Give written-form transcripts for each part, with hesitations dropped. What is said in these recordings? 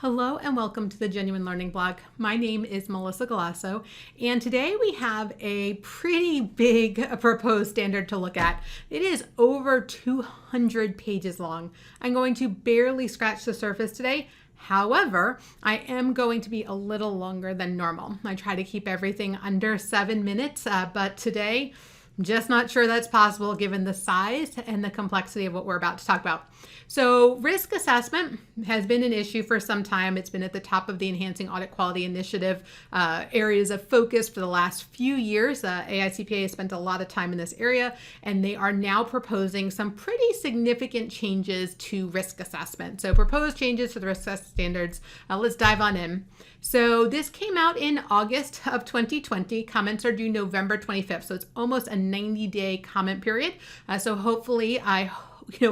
Hello and welcome to the Genuine Learning Blog. My name is Melissa Galasso, and today we have a pretty big proposed standard to look at. It is over 200 pages long. I'm going to barely scratch the surface today. However, I am going to be a little longer than normal. I try to keep everything under 7 minutes, but today I'm just not sure that's possible given the size and the complexity of what we're about to talk about. So risk assessment has been an issue for some time. It's been at the top of the Enhancing Audit Quality Initiative areas of focus for the last few years. AICPA has spent a lot of time in this area, and they are now proposing some pretty significant changes to risk assessment. So proposed changes to the risk assessment standards. Let's dive on in. So this came out in August of 2020. Comments are due November 25th. So it's almost a 90-day comment period. So hopefully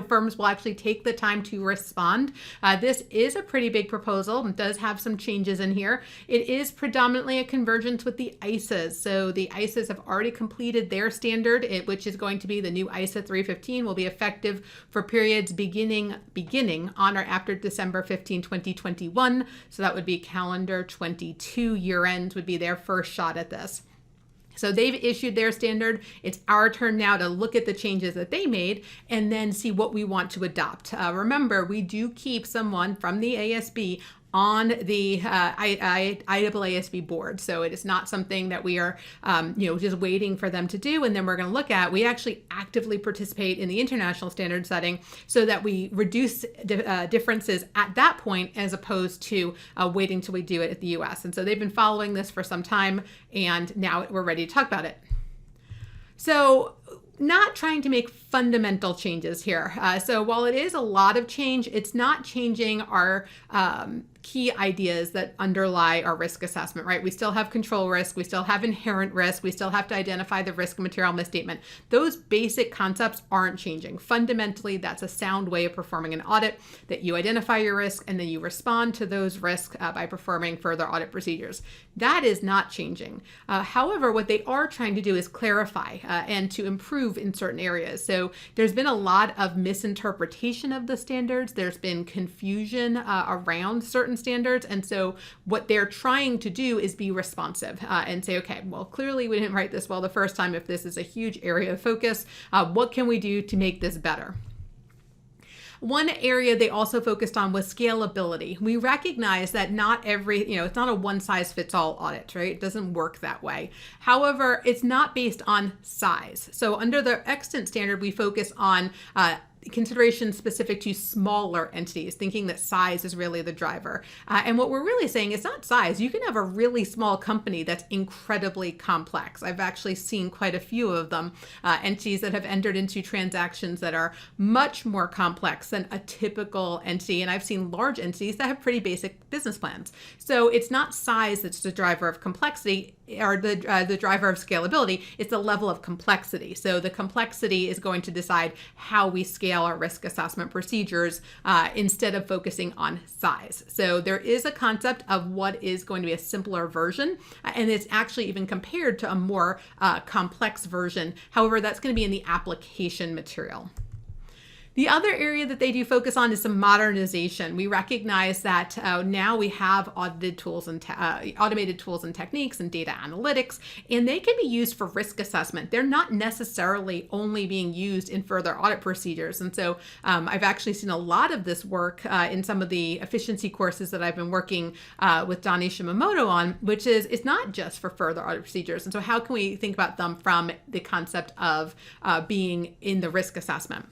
firms will actually take the time to respond. This is a pretty big proposal. It does have some changes in here. It is predominantly a convergence with the ICEs. So the ICEs have already completed their standard, which is going to be the new ISA 315, will be effective for periods beginning on or after December 15, 2021. So that would be calendar 22 year end would be their first shot at this. So they've issued their standard. It's our turn now to look at the changes that they made and then see what we want to adopt. Remember, we do keep someone from the ASB on the IAASB board. So it is not something that we are, just waiting for them to do and then we're going to look at. We actually actively participate in the international standard setting so that we reduce differences at that point as opposed to waiting till we do it at the US. And so they've been following this for some time and now we're ready to talk about it. So not trying to make fundamental changes here. So while it is a lot of change, it's not changing our key ideas that underlie our risk assessment, right? We still have control risk, we still have inherent risk, we still have to identify the risk of material misstatement. Those basic concepts aren't changing. Fundamentally, that's a sound way of performing an audit, that you identify your risk and then you respond to those risks by performing further audit procedures. That is not changing. However, what they are trying to do is clarify and to improve in certain areas. So there's been a lot of misinterpretation of the standards. There's been confusion around certain standards. And so what they're trying to do is be responsive and say, okay, well, clearly we didn't write this well the first time. If this is a huge area of focus, what can we do to make this better? One area they also focused on was scalability. We recognize that not every, it's not a one-size-fits-all audit, right? It doesn't work that way. However, it's not based on size. So under the extant standard, we focus on considerations specific to smaller entities, thinking that size is really the driver. And what we're really saying is not size. You can have a really small company that's incredibly complex. I've actually seen quite a few of them, entities that have entered into transactions that are much more complex than a typical entity. And I've seen large entities that have pretty basic business plans. So it's not size that's the driver of complexity or the driver of scalability. It's the level of complexity. So the complexity is going to decide how we scale our risk assessment procedures instead of focusing on size. So there is a concept of what is going to be a simpler version, and it's actually even compared to a more complex version. However, that's going to be in the application material. The other area that they do focus on is some modernization. We recognize that now we have automated tools and techniques and data analytics, and they can be used for risk assessment. They're not necessarily only being used in further audit procedures. And so I've actually seen a lot of this work in some of the efficiency courses that I've been working with Donnie Shimamoto on, which is it's not just for further audit procedures. And so how can we think about them from the concept of being in the risk assessment?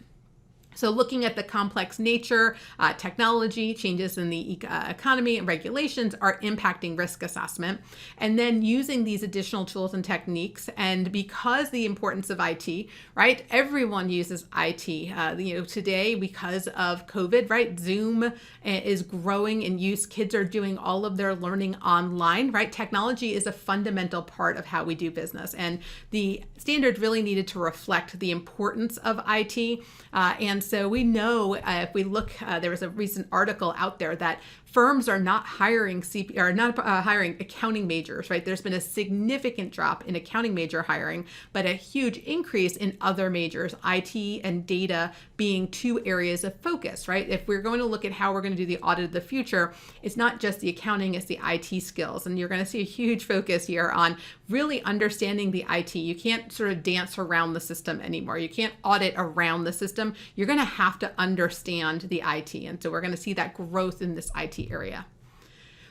So looking at the complex nature, technology, changes in the economy and regulations are impacting risk assessment. And then using these additional tools and techniques. And because the importance of IT, right? Everyone uses IT. Today, because of COVID, right? Zoom is growing in use. Kids are doing all of their learning online, right? Technology is a fundamental part of how we do business. And the standards really needed to reflect the importance of IT. And So we know if we look, there was a recent article out there that firms are not hiring hiring accounting majors, right? There's been a significant drop in accounting major hiring, but a huge increase in other majors, IT and data being two areas of focus, right? If we're going to look at how we're going to do the audit of the future, it's not just the accounting, it's the IT skills. And you're going to see a huge focus here on really understanding the IT. You can't sort of dance around the system anymore. You can't audit around the system. You're going to have to understand the IT. And so we're going to see that growth in this IT area.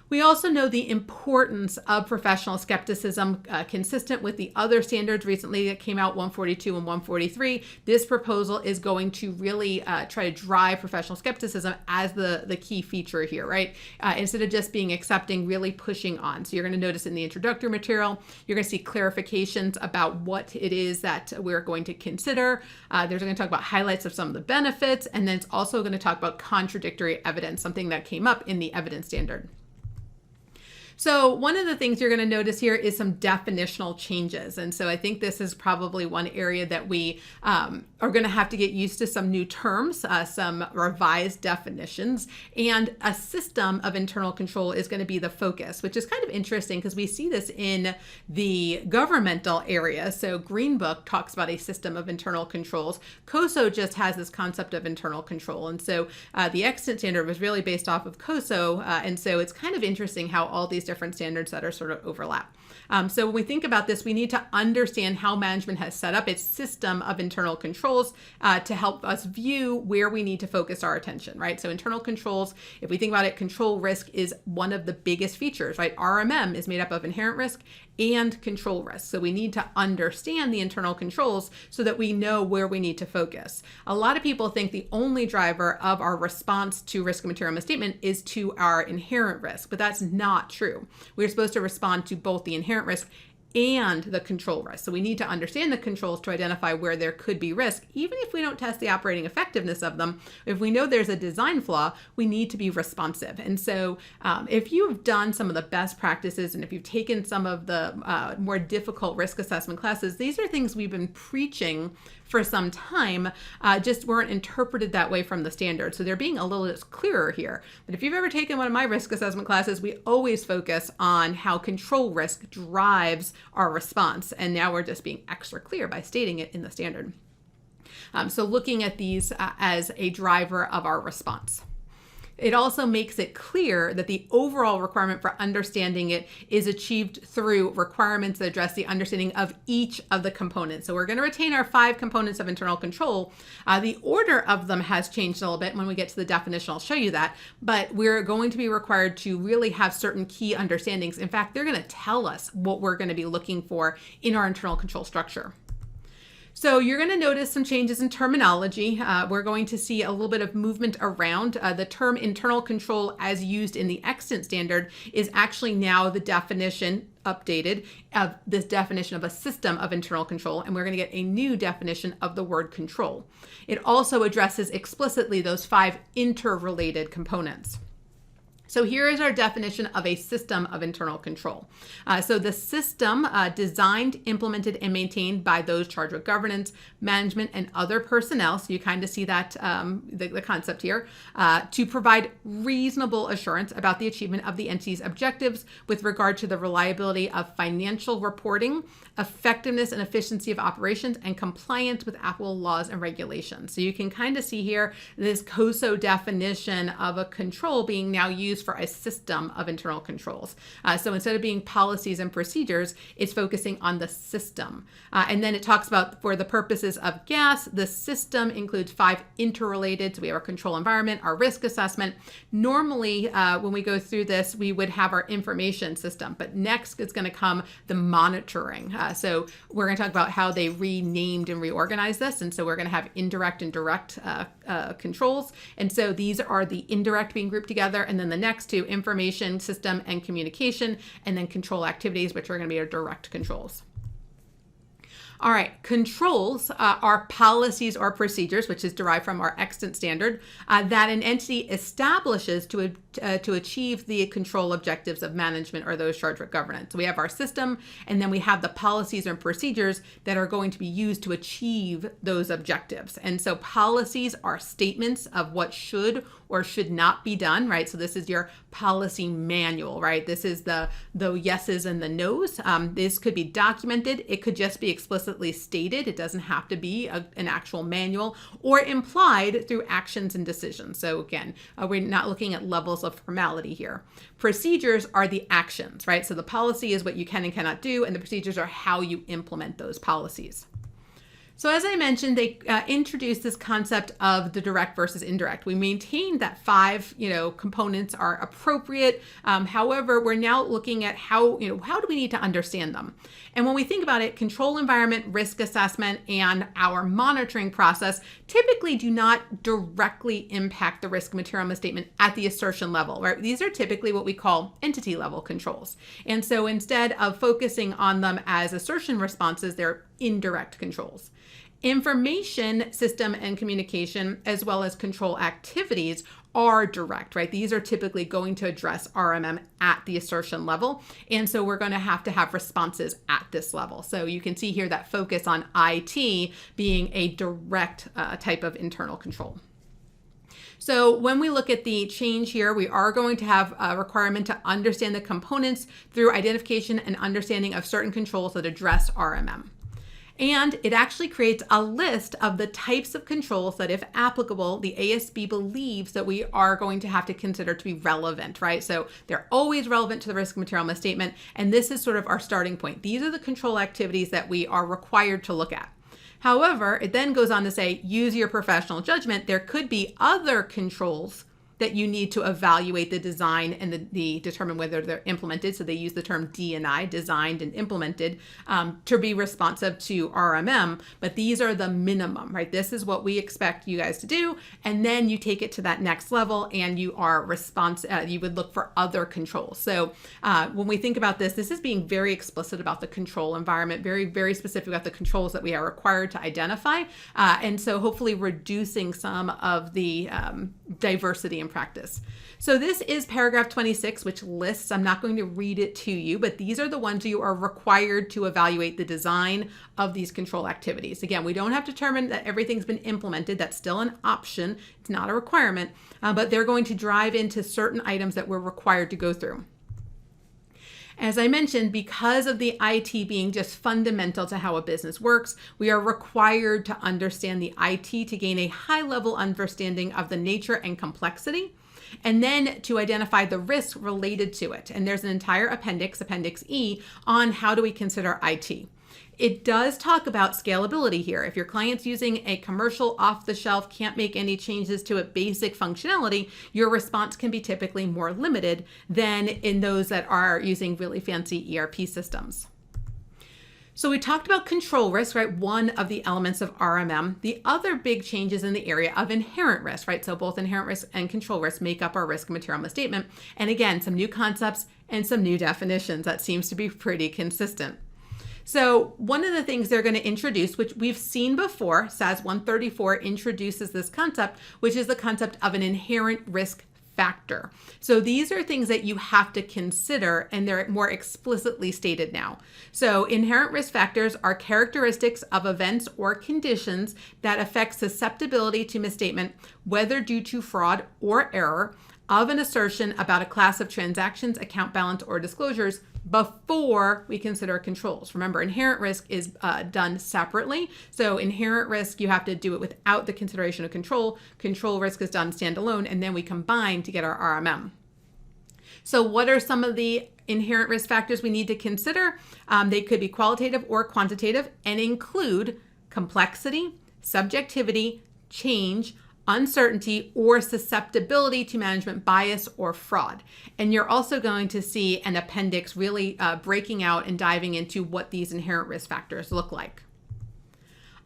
We also know the importance of professional skepticism, consistent with the other standards recently that came out, 142 and 143. This proposal is going to really try to drive professional skepticism as the key feature here, right? Instead of just being accepting, really pushing on. So you're going to notice in the introductory material, you're going to see clarifications about what it is that we're going to consider. There's going to talk about highlights of some of the benefits, and then it's also going to talk about contradictory evidence, something that came up in the evidence standard. So one of the things you're going to notice here is some definitional changes. And so I think this is probably one area that we are going to have to get used to some new terms, some revised definitions, and a system of internal control is going to be the focus, which is kind of interesting because we see this in the governmental area. So Green Book talks about a system of internal controls. COSO just has this concept of internal control. And so the extant standard was really based off of COSO. And so it's kind of interesting how all these different standards that are sort of overlap. So when we think about this, we need to understand how management has set up its system of internal controls to help us view where we need to focus our attention, right? So internal controls, if we think about it, control risk is one of the biggest features, right? RMM is made up of inherent risk and control risk. So we need to understand the internal controls so that we know where we need to focus. A lot of people think the only driver of our response to risk of material misstatement is to our inherent risk, but that's not true. We're supposed to respond to both the inherent risk and the control risk. So we need to understand the controls to identify where there could be risk. Even if we don't test the operating effectiveness of them, if we know there's a design flaw, we need to be responsive. And so if you've done some of the best practices and if you've taken some of the more difficult risk assessment classes, these are things we've been preaching for some time, just weren't interpreted that way from the standard. So they're being a little bit clearer here. But if you've ever taken one of my risk assessment classes, we always focus on how control risk drives our response. And now we're just being extra clear by stating it in the standard. So looking at these as a driver of our response. It also makes it clear that the overall requirement for understanding it is achieved through requirements that address the understanding of each of the components. So we're going to retain our 5 components of internal control. The order of them has changed a little bit. When we get to the definition, I'll show you that. But we're going to be required to really have certain key understandings. In fact, they're going to tell us what we're going to be looking for in our internal control structure. So you're going to notice some changes in terminology. We're going to see a little bit of movement around. The term internal control as used in the extant standard is actually now the definition updated of this definition of a system of internal control, and we're going to get a new definition of the word control. It also addresses explicitly those 5 interrelated components. So here is our definition of a system of internal control. So the system designed, implemented, and maintained by those charged with governance, management, and other personnel. So you kind of see that the concept here, to provide reasonable assurance about the achievement of the entity's objectives with regard to the reliability of financial reporting, effectiveness and efficiency of operations, and compliance with applicable laws and regulations. So you can kind of see here this COSO definition of a control being now used for a system of internal controls. So instead of being policies and procedures, it's focusing on the system. And then it talks about for the purposes of GAS, the system includes 5 interrelated. So we have our control environment, our risk assessment. Normally, when we go through this, we would have our information system, but next is going to come the monitoring. So we're going to talk about how they renamed and reorganized this. And so we're going to have indirect and direct controls. And so these are the indirect being grouped together. And then the next 2, information system and communication, and then control activities, which are going to be our direct controls. All right, controls are policies or procedures, which is derived from our extant standard, that an entity establishes to to achieve the control objectives of management or those charged with governance. So we have our system, and then we have the policies and procedures that are going to be used to achieve those objectives. And so policies are statements of what should or should not be done, right? So this is your policy manual, right? This is the yeses and the nos. This could be documented. It could just be explicitly stated. It doesn't have to be an actual manual, or implied through actions and decisions. So again, we're not looking at levels of formality here. Procedures are the actions, right? So the policy is what you can and cannot do, and the procedures are how you implement those policies. So as I mentioned, they introduced this concept of the direct versus indirect. We maintained that 5, components are appropriate. However, we're now looking at how do we need to understand them? And when we think about it, control environment, risk assessment, and our monitoring process typically do not directly impact the risk material misstatement at the assertion level, right? These are typically what we call entity level controls. And so instead of focusing on them as assertion responses, they're indirect controls. Information system and communication, as well as control activities, are direct, right? These are typically going to address RMM at the assertion level. And so we're going to have responses at this level. So you can see here that focus on IT being a direct type of internal control. So when we look at the change here, we are going to have a requirement to understand the components through identification and understanding of certain controls that address RMM. And it actually creates a list of the types of controls that, if applicable, the ASB believes that we are going to have to consider to be relevant, right? So they're always relevant to the risk material misstatement. And this is sort of our starting point. These are the control activities that we are required to look at. However, it then goes on to say, use your professional judgment. There could be other controls that you need to evaluate the design and the determine whether they're implemented. So they use the term D&I, designed and implemented, to be responsive to RMM. But these are the minimum, right? This is what we expect you guys to do. And then you take it to that next level and you are you would look for other controls. So when we think about this is being very explicit about the control environment, very, very specific about the controls that we are required to identify. And so hopefully reducing some of the diversity in practice. So this is paragraph 26, which lists, I'm not going to read it to you, but these are the ones you are required to evaluate the design of these control activities. Again, we don't have to determine that everything's been implemented. That's still an option. It's not a requirement, but they're going to drive into certain items that we're required to go through. As I mentioned, because of the IT being just fundamental to how a business works, we are required to understand the IT to gain a high-level understanding of the nature and complexity, and then to identify the risks related to it. And there's an entire appendix, Appendix E, on how do we consider IT. It does talk about scalability here. If your client's using a commercial off-the-shelf, can't make any changes to a basic functionality, your response can be typically more limited than in those that are using really fancy ERP systems. So we talked about control risk, right? One of the elements of RMM. The other big changes in the area of inherent risk, right? So both inherent risk and control risk make up our risk material misstatement. And again, some new concepts and some new definitions. That seems to be pretty consistent. So one of the things they're going to introduce, which we've seen before, SAS 134 introduces this concept, which is the concept of an inherent risk factor. So these are things that you have to consider, and they're more explicitly stated now. So inherent risk factors are characteristics of events or conditions that affect susceptibility to misstatement, whether due to fraud or error, of an assertion about a class of transactions, account balance, or disclosures before we consider controls. Remember, inherent risk is done separately. So inherent risk, you have to do it without the consideration of control. Control risk is done standalone, and then we combine to get our RMM. So what are some of the inherent risk factors we need to consider? They could be qualitative or quantitative and include complexity, subjectivity, change, uncertainty, or susceptibility to management bias or fraud. And you're also going to see an appendix really breaking out and diving into what these inherent risk factors look like.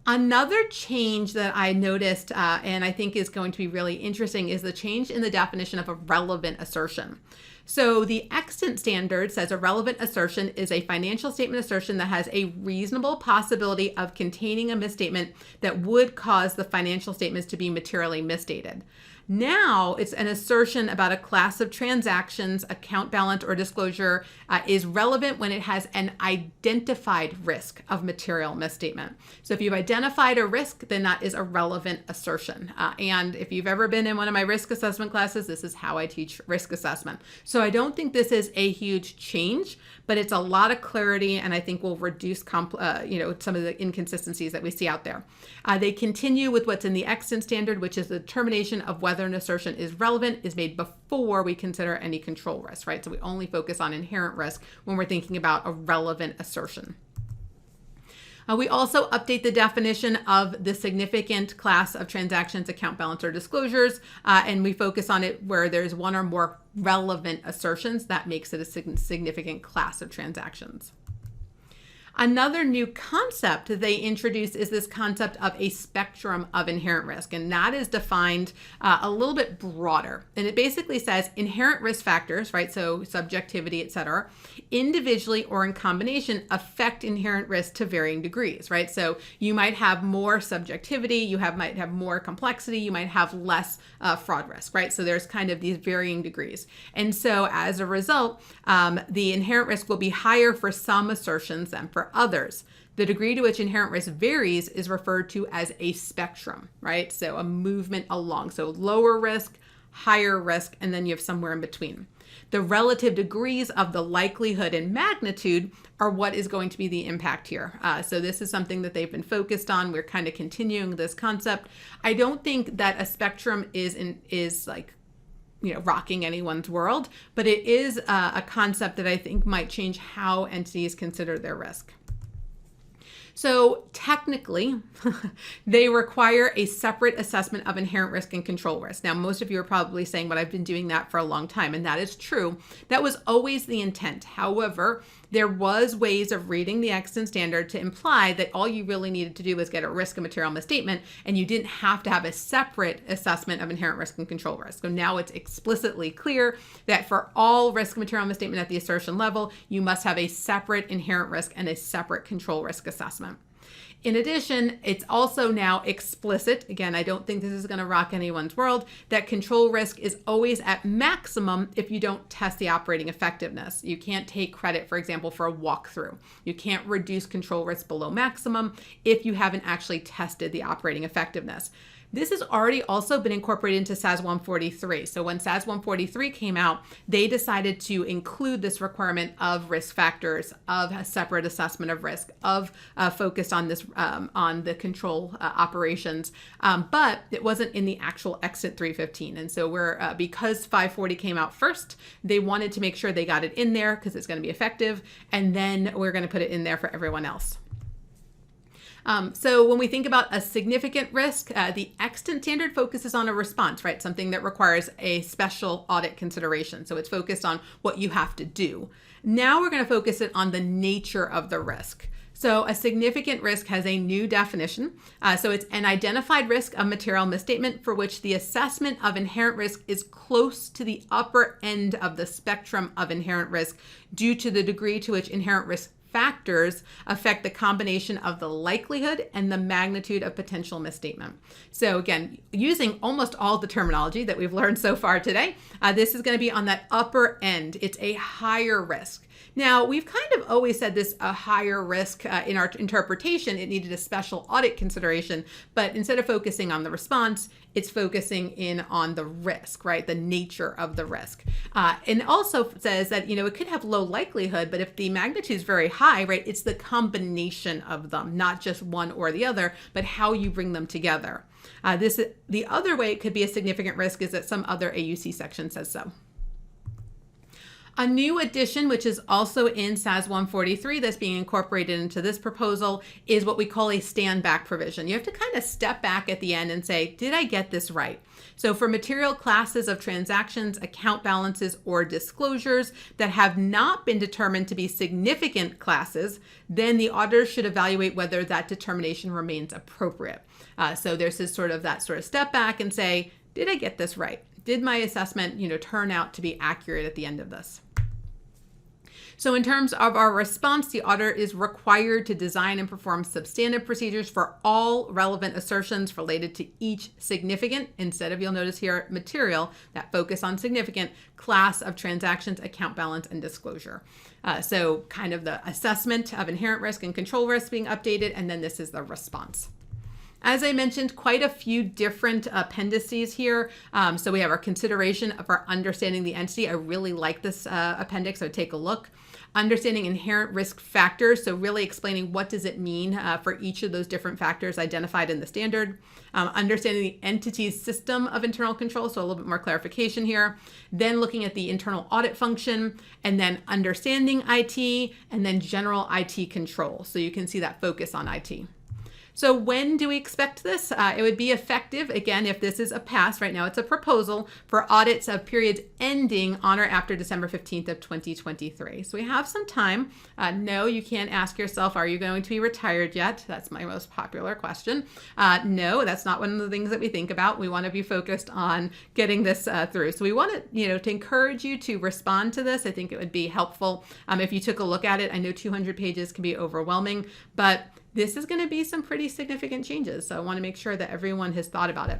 Another change that I noticed and I think is going to be really interesting is the change in the definition of a relevant assertion. So the extant standard says a relevant assertion is a financial statement assertion that has a reasonable possibility of containing a misstatement that would cause the financial statements to be materially misstated. Now it's an assertion about a class of transactions, account balance, or disclosure is relevant when it has an identified risk of material misstatement. So if you've identified a risk, then that is a relevant assertion. And if you've ever been in one of my risk assessment classes, this is how I teach risk assessment. So I don't think this is a huge change, but it's a lot of clarity, and I think will reduce some of the inconsistencies that we see out there. They continue with what's in the extant standard, which is the determination of whether an assertion is relevant is made before we consider any control risk, right? So we only focus on inherent risk when we're thinking about a relevant assertion. We also update the definition of the significant class of transactions, account balance, or disclosures, and we focus on it where there's one or more relevant assertions. That makes it a significant class of transactions. Another new concept that they introduce is this concept of a spectrum of inherent risk, and that is defined a little bit broader. And it basically says inherent risk factors, right? So subjectivity, et cetera, individually or in combination affect inherent risk to varying degrees, right? So you might have more subjectivity, you might have more complexity, you might have less fraud risk, right? So there's kind of these varying degrees. And so as a result, the inherent risk will be higher for some assertions than for others. The degree to which inherent risk varies is referred to as a spectrum, right? So a movement along. So lower risk, higher risk, and then you have somewhere in between. The relative degrees of the likelihood and magnitude are what is going to be the impact here. So this is something that they've been focused on. We're kind of continuing this concept. I don't think that a spectrum is like rocking anyone's world, but it is a concept that I think might change how entities consider their risk. So technically, they require a separate assessment of inherent risk and control risk. Now, most of you are probably saying, but I've been doing that for a long time, and that is true. That was always the intent. However, there was ways of reading the extant standard to imply that all you really needed to do was get a risk and material misstatement, and you didn't have to have a separate assessment of inherent risk and control risk. So now it's explicitly clear that for all risk and material misstatement at the assertion level, you must have a separate inherent risk and a separate control risk assessment. In addition, it's also now explicit, again, I don't think this is going to rock anyone's world, that control risk is always at maximum if you don't test the operating effectiveness. You can't take credit, for example, for a walkthrough. You can't reduce control risk below maximum if you haven't actually tested the operating effectiveness. This has already also been incorporated into SAS 143. So when SAS 143 came out, they decided to include this requirement of risk factors, of a separate assessment of risk, of focused on this on the control operations, but it wasn't in the actual exit 315. And so we're because 540 came out first, they wanted to make sure they got it in there because it's going to be effective, and then we're going to put it in there for everyone else. So when we think about a significant risk, the extant standard focuses on a response, right? Something that requires a special audit consideration. So it's focused on what you have to do. Now we're going to focus it on the nature of the risk. So a significant risk has a new definition. So it's an identified risk of material misstatement for which the assessment of inherent risk is close to the upper end of the spectrum of inherent risk due to the degree to which inherent risk factors affect the combination of the likelihood and the magnitude of potential misstatement. So again, using almost all the terminology that we've learned so far today, this is going to be on that upper end. It's a higher risk. Now, we've kind of always said this a higher risk in our interpretation, it needed a special audit consideration, but instead of focusing on the response, it's focusing in on the risk, right? The nature of the risk. And also says that, it could have low likelihood, but if the magnitude is very high, right, it's the combination of them, not just one or the other, but how you bring them together. The other way it could be a significant risk is that some other AUC section says so. A new addition, which is also in SAS 143 that's being incorporated into this proposal, is what we call a stand back provision. You have to kind of step back at the end and say, did I get this right? So for material classes of transactions, account balances, or disclosures that have not been determined to be significant classes, then the auditor should evaluate whether that determination remains appropriate. So there's that sort of step back and say, did I get this right? did my assessment, turn out to be accurate at the end of this? So in terms of our response, the auditor is required to design and perform substantive procedures for all relevant assertions related to each significant, instead of, you'll notice here, material, that focus on significant, class of transactions, account balance, and disclosure. So kind of the assessment of inherent risk and control risk being updated, and then this is the response. As I mentioned, quite a few different appendices here. So we have our consideration of our understanding the entity. I really like this appendix, so take a look. Understanding inherent risk factors, so really explaining what does it mean for each of those different factors identified in the standard. Understanding the entity's system of internal control, so a little bit more clarification here. Then looking at the internal audit function, and then understanding IT, and then general IT control. So you can see that focus on IT. So when do we expect this? It would be effective, again, if this is a pass. Right now it's a proposal for audits of periods ending on or after December 15th of 2023. So we have some time. No, you can't ask yourself, are you going to be retired yet? That's my most popular question. No, that's not one of the things that we think about. We want to be focused on getting this through. So we want to encourage you to respond to this. I think it would be helpful if you took a look at it. I know 200 pages can be overwhelming, but this is going to be some pretty significant changes. So I want to make sure that everyone has thought about it.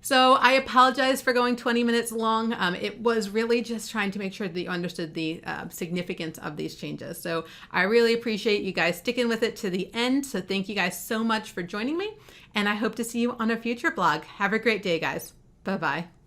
So I apologize for going 20 minutes long. It was really just trying to make sure that you understood the significance of these changes. So I really appreciate you guys sticking with it to the end. So thank you guys so much for joining me. And I hope to see you on a future blog. Have a great day, guys. Bye-bye.